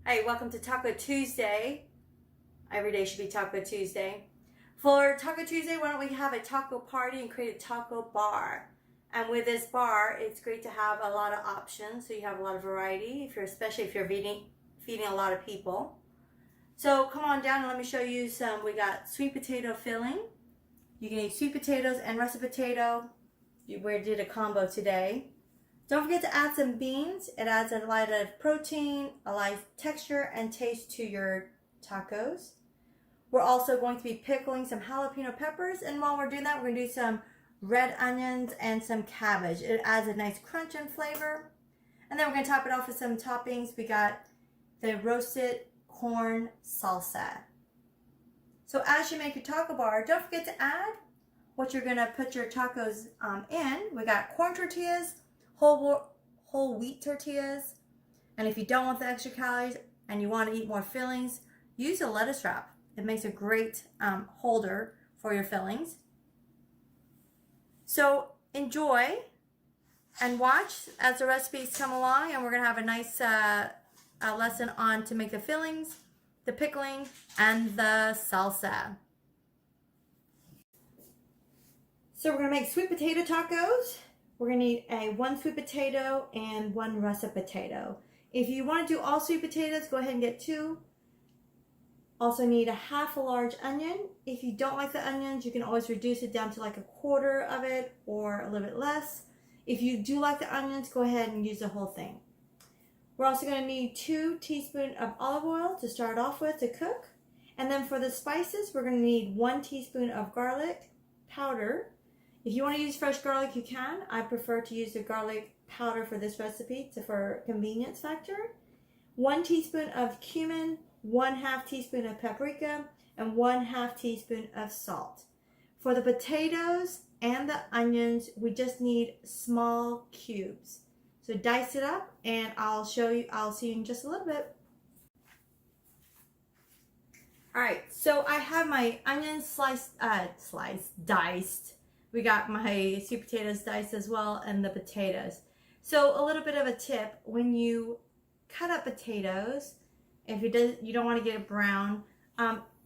Hey, welcome to Taco Tuesday. Every day should be Taco Tuesday. For Taco Tuesday, why don't we have a taco party and create a taco bar? And with this bar, it's great to have a lot of options, so you have a lot of variety, especially if you're feeding a lot of people. So come on down and let me show you some. We got sweet potato filling. You can eat sweet potatoes and russet potato. We did a combo today. Don't forget to add some beans. It adds a lot of protein, a light texture and taste to your tacos. We're also going to be pickling some jalapeno peppers, and while we're doing that, we're going to do some red onions and some cabbage. It adds a nice crunch and flavor. And then we're going to top it off with some toppings. We got the roasted corn salsa. So as you make your taco bar, don't forget to add what you're going to put your tacos in. We got corn tortillas, whole wheat tortillas, and if you don't want the extra calories and you want to eat more fillings, use a lettuce wrap. It makes a great holder for your fillings. So enjoy and watch as the recipes come along, and we're going to have a nice lesson on to make the fillings, the pickling, and the salsa. So we're going to make sweet potato tacos. We're going to need one sweet potato and one russet potato. If you want to do all sweet potatoes, go ahead and get 2. Also need a half a large onion. If you don't like the onions, you can always reduce it down to like a quarter of it or a little bit less. If you do like the onions, go ahead and use the whole thing. We're also going to need 2 teaspoons of olive oil to start off with to cook. And then for the spices, we're going to need 1 teaspoon of garlic powder. If you want to use fresh garlic, you can. I prefer to use the garlic powder for this recipe for convenience factor. 1 teaspoon of cumin, 1/2 teaspoon of paprika, and 1/2 teaspoon of salt. For the potatoes and the onions, we just need small cubes. So dice it up, and I'll see you in just a little bit. All right, so I have my onions diced. We got my sweet potatoes diced as well, and the potatoes. So a little bit of a tip: when you cut up potatoes, if you don't want to get it brown,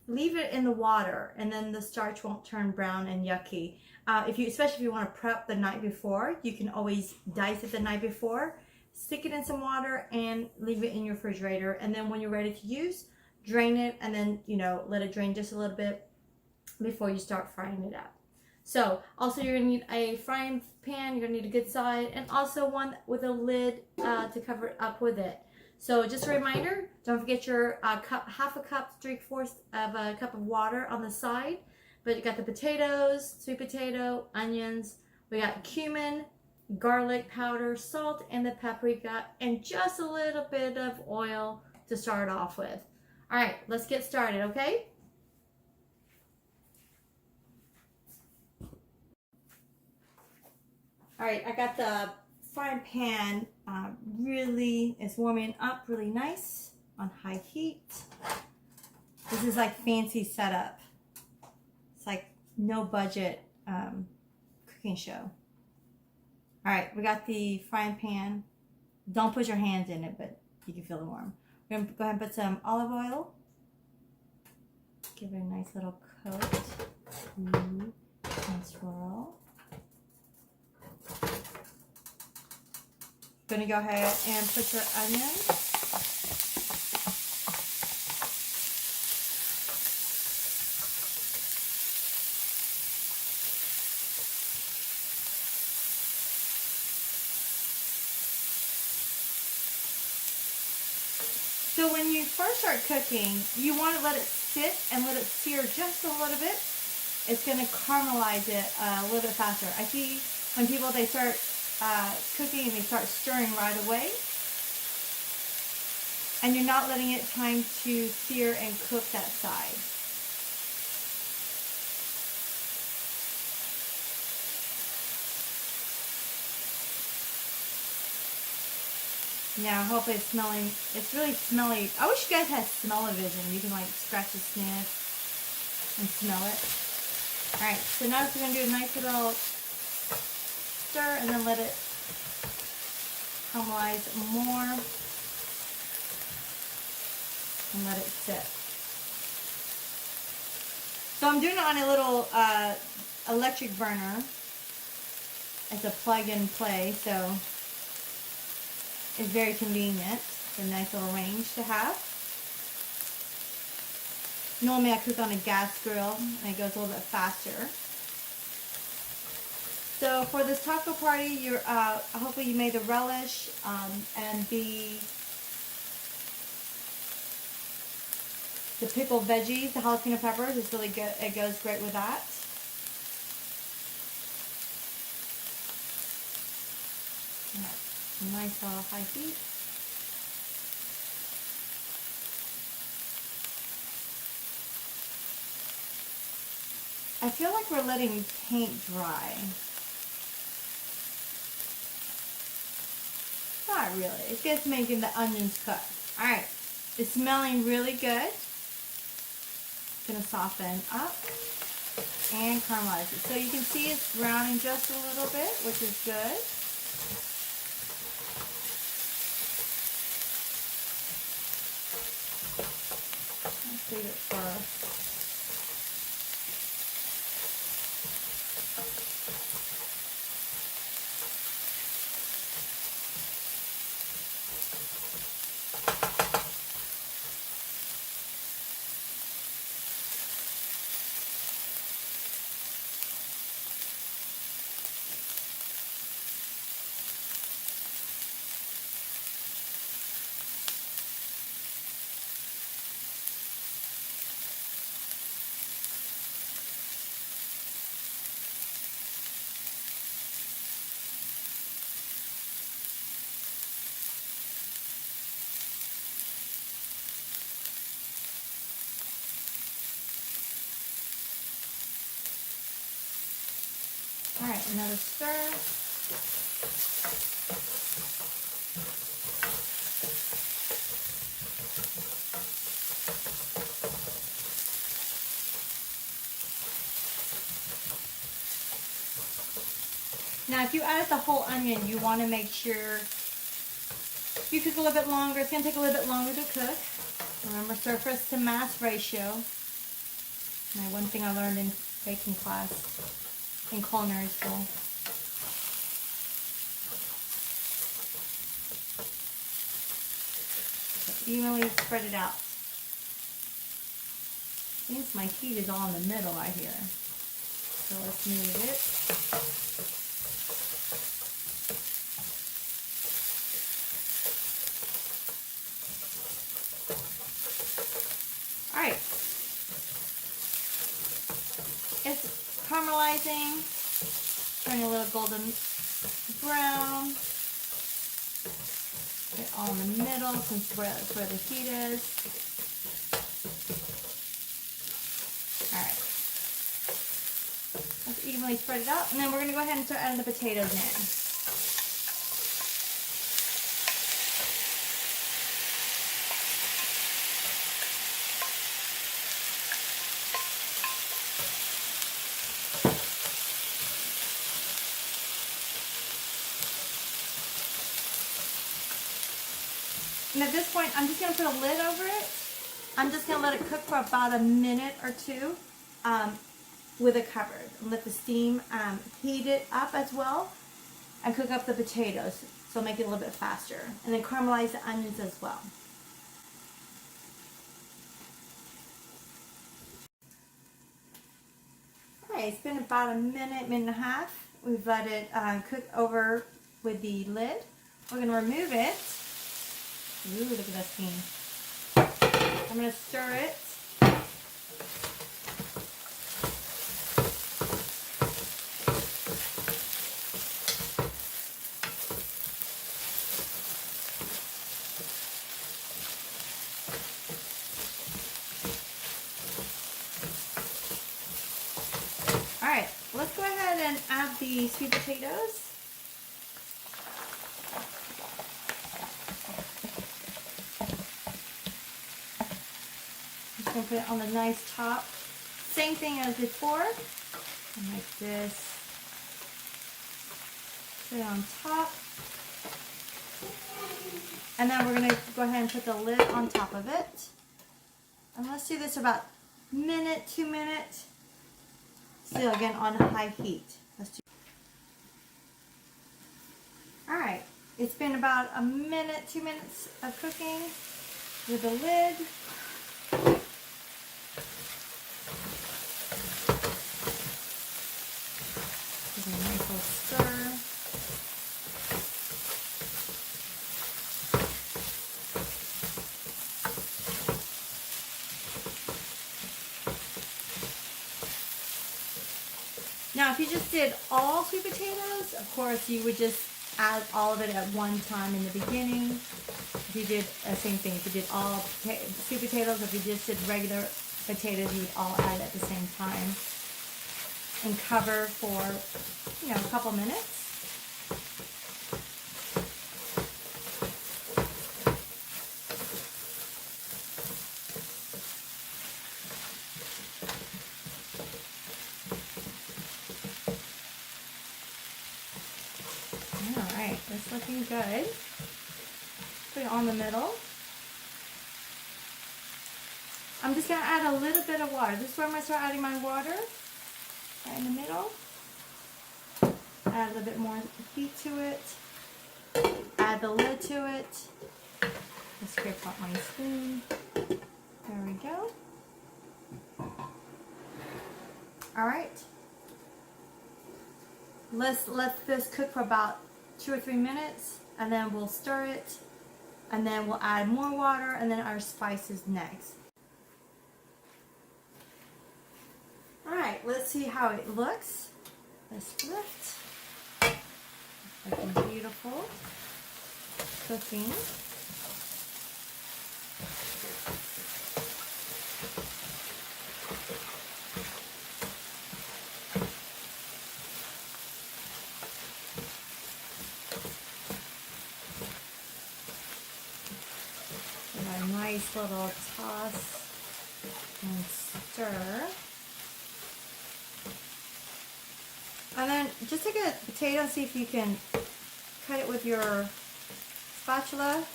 leave it in the water, and then the starch won't turn brown and yucky. Especially if you want to prep the night before, you can always dice it the night before, stick it in some water, and leave it in your refrigerator. And then when you're ready to use, drain it, and then let it drain just a little bit before you start frying it up. So also you're gonna need a frying pan. You're gonna need a good side, and also one with a lid to cover it up with it. So just a reminder, don't forget your half a cup, 3/4 of a cup of water on the side. But you got the potatoes, sweet potato, onions. We got cumin, garlic powder, salt, and the paprika, and just a little bit of oil to start off with. All right, let's get started, okay? All right, I got the frying pan really is warming up really nice on high heat. This is like fancy setup. It's like no budget cooking show. All right, we got the frying pan. Don't put your hands in it, but you can feel the warm. We're gonna go ahead and put some olive oil. Give it a nice little coat. And swirl. Gonna go ahead and put your onions. So when you first start cooking, you want to let it sit and let it sear just a little bit. It's gonna caramelize it a little bit faster. I see when people they start cooking and they start stirring right away, and you're not letting it time to sear and cook that side. Now hopefully it's smelling, it's really smelly. I wish you guys had smell-o-vision. You can like scratch a sniff and smell it. Alright, so now we're going to do a nice little stir and then let it caramelize more. and let it sit. So I'm doing it on a little electric burner. It's a plug and play, so it's very convenient. It's a nice little range to have. Normally I cook on a gas grill and it goes a little bit faster. So for this taco party, you're hopefully you made the relish and the pickled veggies, the jalapeno peppers. It's really good. It goes great with that. Nice high heat. I feel like we're letting paint dry. Not really. It's just making the onions cook. Alright. It's smelling really good. It's going to soften up and caramelize it. So you can see it's browning just a little bit, which is good. Let's leave it for... Alright, another stir. Now if you added the whole onion, you want to make sure you cook a little bit longer. It's going to take a little bit longer to cook. Remember, surface to mass ratio. One thing I learned in baking class. In culinary school. So evenly spread it out. I think my heat is all in the middle right here. So let's move it. Alright. It's caramelizing, turning a little golden brown. Get all in the middle since that's where the heat is. Alright. Let's evenly spread it out, and then we're going to go ahead and start adding the potatoes in. And at this point, I'm just going to put a lid over it. I'm just going to let it cook for about a minute or two with it covered. And let the steam heat it up as well and cook up the potatoes. So make it a little bit faster. And then caramelize the onions as well. Alright, it's been about a minute, minute and a half. We've let it cook over with the lid. We're going to remove it. Ooh, look at that steam. I'm going to stir it. Alright, let's go ahead and add the sweet potatoes. I'm going to put it on the nice top. Same thing as before. And like this. Put it on top. And then we're going to go ahead and put the lid on top of it. And let's do this about minute, 2 minutes. Still again on high heat. Let's do. All right, it's been about a minute, 2 minutes of cooking with the lid. Give it a nice little stir. Now, if you just did all sweet potatoes, of course, you would just add all of it at one time in the beginning. If you did the same thing, if you did all sweet potatoes, if you just did regular potatoes, you would all add at the same time. And cover for, a couple minutes. All right, that's looking good. Put it on the middle. I'm just going to add a little bit of water. This is where I'm going to start adding my water. Right in the middle. Add a little bit more heat to it. Add the lid to it. Just scrape out my spoon. There we go. All right. Let's let this cook for about 2 or 3 minutes, and then we'll stir it, and then we'll add more water, and then our spices next. All right, let's see how it looks. Let's lift. Looking beautiful. Cooking. A nice little toss and stir. And then just take a potato and see if you can cut it with your spatula.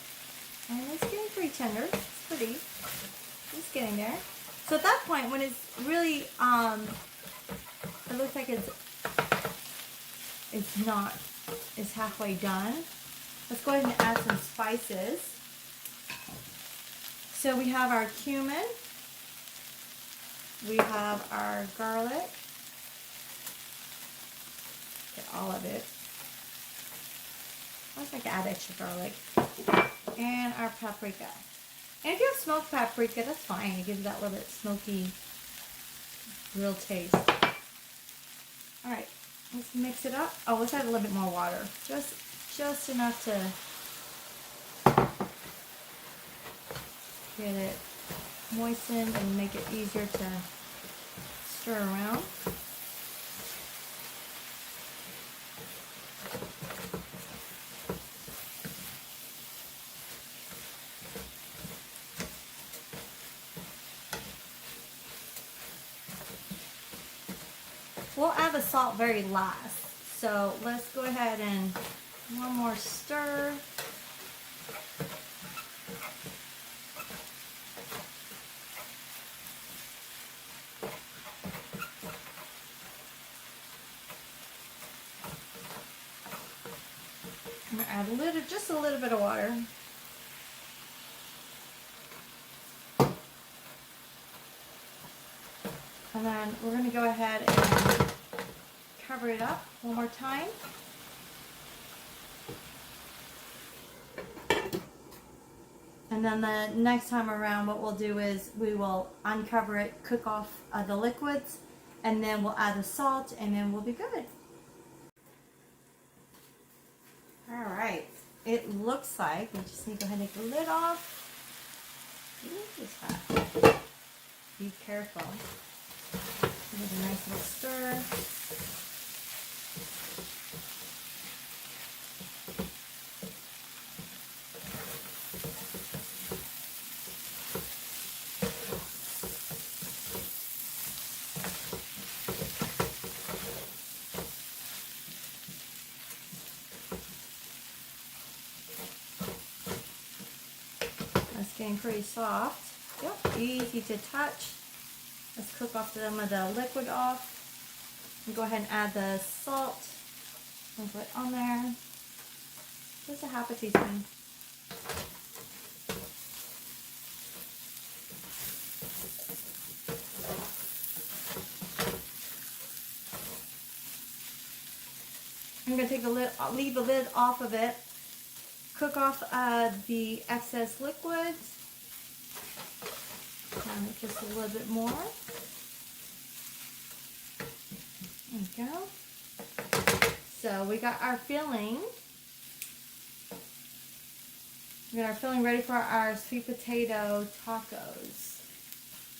And it's getting pretty tender. It's pretty. It's getting there. So at that point, when it's really, it looks like it's halfway done. Let's go ahead and add some spices. So we have our cumin. We have our garlic. Get all of it. I like to add extra garlic. And our paprika. And if you have smoked paprika, that's fine. It gives that little bit smoky, real taste. Alright, let's mix it up. Oh, let's add a little bit more water. Just enough to get it moistened and make it easier to stir around. We'll add the salt very last. So let's go ahead and one more stir. I'm going to add just a little bit of water. And then we're going to go ahead and cover it up one more time. And then the next time around, what we'll do is we will uncover it, cook off the liquids, and then we'll add the salt, and then we'll be good. All right, it looks like, we just need to go ahead and take the lid off. Ooh, it's hot. Be careful. Give it a nice little stir. That's getting pretty soft. Yep, easy to touch. Let's cook off some of the liquid off. And go ahead and add the salt and put it on there. Just a half a teaspoon. I'm going to take the lid, leave the lid off of it. Cook off the excess liquids. Just a little bit more. There we go. So we got our filling. We got our filling ready for our sweet potato tacos.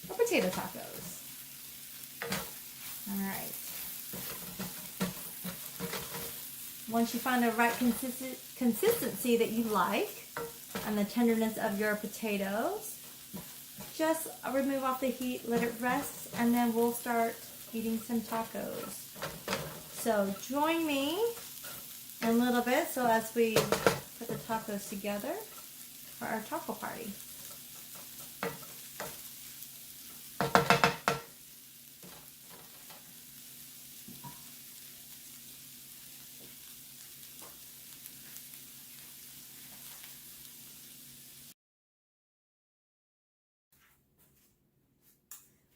Or potato tacos. Alright. Once you find the right consistency that you like and the tenderness of your potatoes, just remove off the heat, let it rest, and then we'll start eating some tacos. So join me in a little bit so as we put the tacos together for our taco party.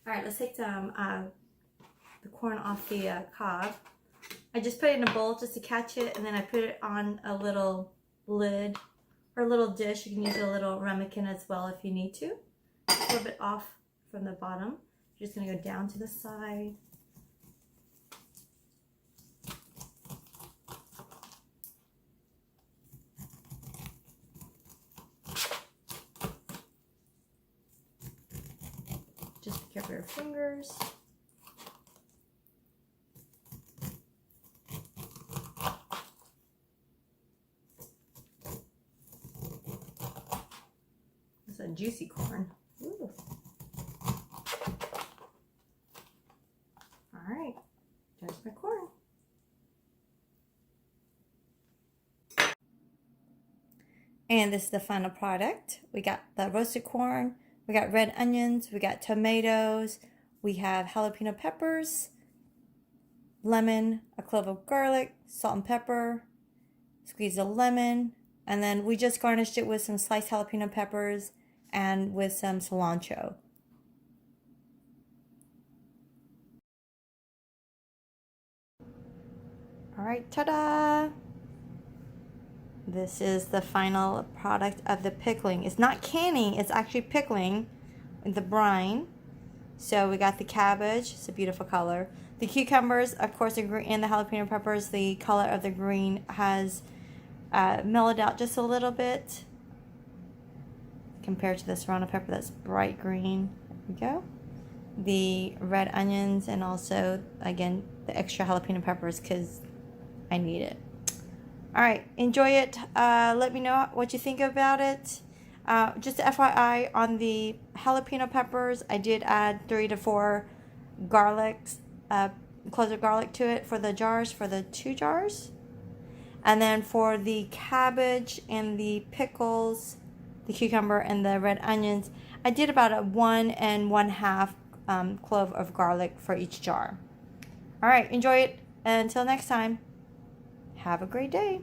All right, let's take some the corn off the cob. I just put it in a bowl just to catch it, and then I put it on a little lid or a little dish. You can use a little ramekin as well if you need to. Just a little bit off from the bottom. You're just gonna go down to the side. Just be careful with your fingers. It's a juicy corn. Ooh. All right, there's my corn. And this is the final product. We got the roasted corn, we got red onions, we got tomatoes, we have jalapeno peppers, lemon, a clove of garlic, salt and pepper, squeeze a lemon, and then we just garnished it with some sliced jalapeno peppers and with some cilantro. All right, ta-da! This is the final product of the pickling. It's not canning, it's actually pickling in the brine. So we got the cabbage, it's a beautiful color. The cucumbers, of course, the green, and the jalapeno peppers, the color of the green has mellowed out just a little bit compared to the serrano pepper that's bright green. There we go. The red onions, and also, again, the extra jalapeno peppers because I need it. All right, enjoy it. Let me know what you think about it. Just FYI, on the jalapeno peppers, I did add 3 to 4 cloves of garlic to it for the jars, for the 2 jars. And then for the cabbage and the pickles, the cucumber and the red onions, I did about a 1 1/2 clove of garlic for each jar. All right, enjoy it. Until next time, have a great day.